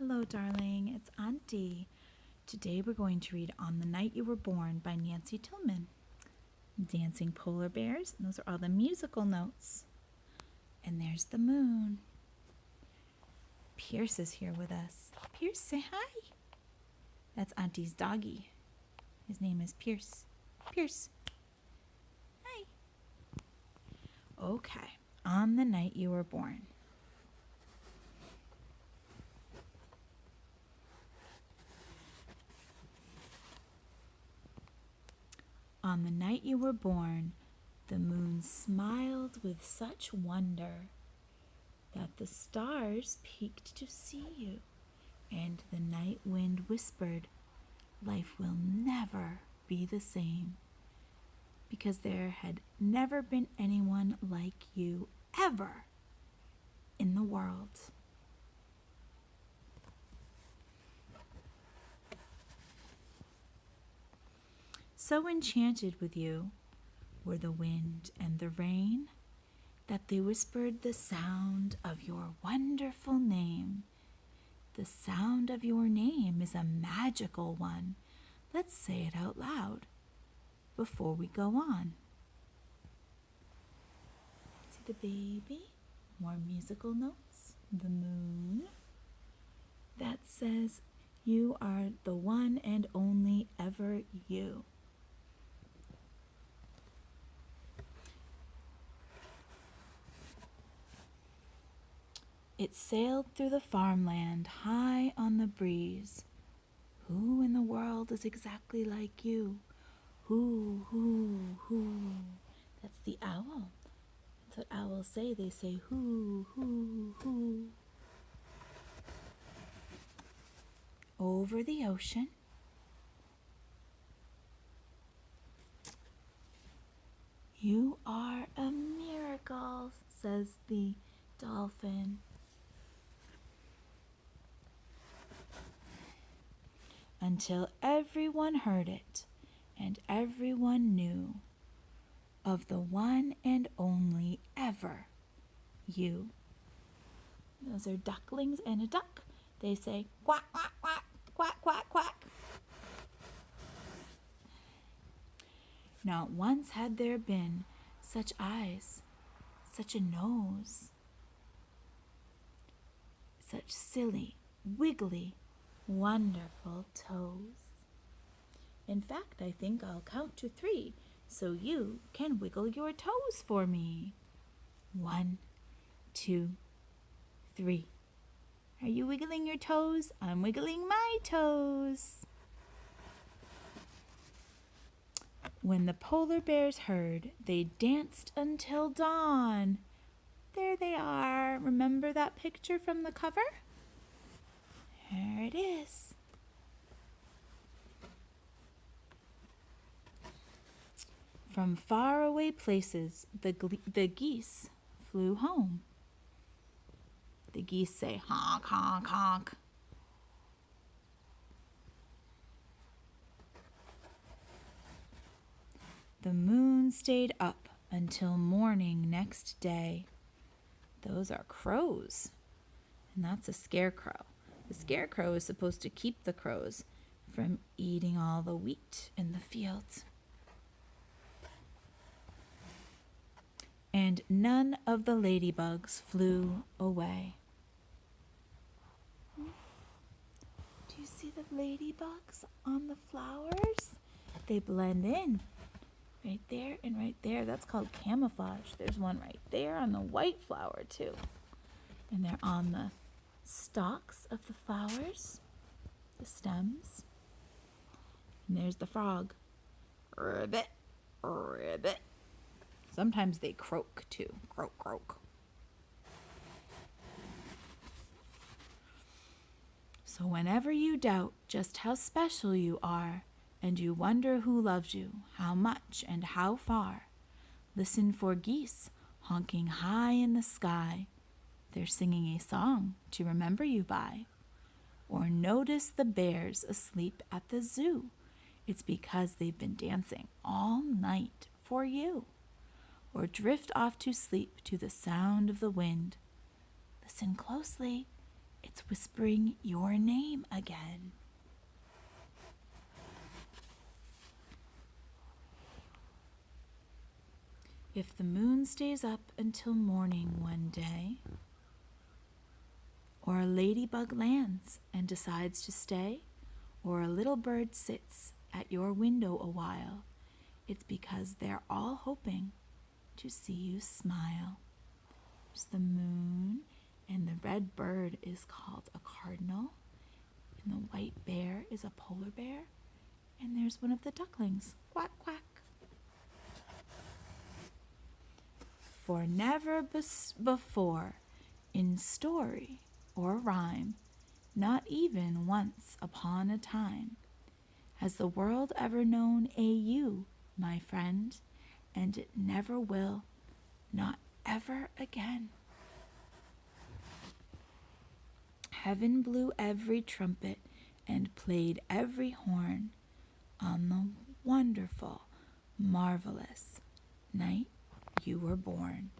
Hello, darling. It's Auntie. Today we're going to read On the Night You Were Born by Nancy Tillman. Dancing polar bears, and those are all the musical notes. And there's the moon. Pierce is here with us. Pierce, say hi. That's Auntie's doggy. His name is Pierce. Pierce. Hi. Okay. On the night you were born. On the night you were born, the moon smiled with such wonder that the stars peeked to see you, and the night wind whispered, "Life will never be the same, because there had never been anyone like you ever in the world." So enchanted with you were the wind and the rain that they whispered the sound of your wonderful name. The sound of your name is a magical one. Let's say it out loud before we go on. See the baby, more musical notes, the moon. That says you are the one and only ever you. It sailed through the farmland high on the breeze. Who in the world is exactly like you? Who? That's the owl. That's what owls say. They say who. Over the ocean. You are a miracle, says the dolphin. Until everyone heard it, and everyone knew of the one and only ever you. Those are ducklings and a duck. They say quack, quack, quack, quack, quack, quack. Not once had there been such eyes, such a nose, such silly, wiggly, wonderful toes. In fact, I think I'll count to 3 so you can wiggle your toes for me. 1, 2, 3. Are you wiggling your toes? I'm wiggling my toes. When the polar bears heard, they danced until dawn. There they are. Remember that picture from the cover? There it is. From faraway places, the geese flew home. The geese say honk, honk, honk. The moon stayed up until morning next day. Those are crows, and that's a scarecrow. The scarecrow is supposed to keep the crows from eating all the wheat in the fields. And none of the ladybugs flew away. Do you see the ladybugs on the flowers? They blend in. Right there and right there. That's called camouflage. There's one right there on the white flower too. And they're on the stalks of the flowers, the stems. And there's the frog. Ribbit, ribbit. Sometimes they croak too. Croak, croak. So whenever you doubt just how special you are, and you wonder who loves you, how much and how far, listen for geese honking high in the sky. They're singing a song to remember you by. Or notice the bears asleep at the zoo. It's because they've been dancing all night for you. Or drift off to sleep to the sound of the wind. Listen closely It's whispering your name again. If the moon stays up until morning one day, or a ladybug lands and decides to stay, or a little bird sits at your window a while, it's because they're all hoping to see you smile. There's the moon, and the red bird is called a cardinal, and the white bear is a polar bear, and there's one of the ducklings, quack, quack. For never before, in story or rhyme, not even once upon a time, has the world ever known a you, my friend, and it never will, not ever again. Heaven blew every trumpet and played every horn on the wonderful, marvelous night you were born.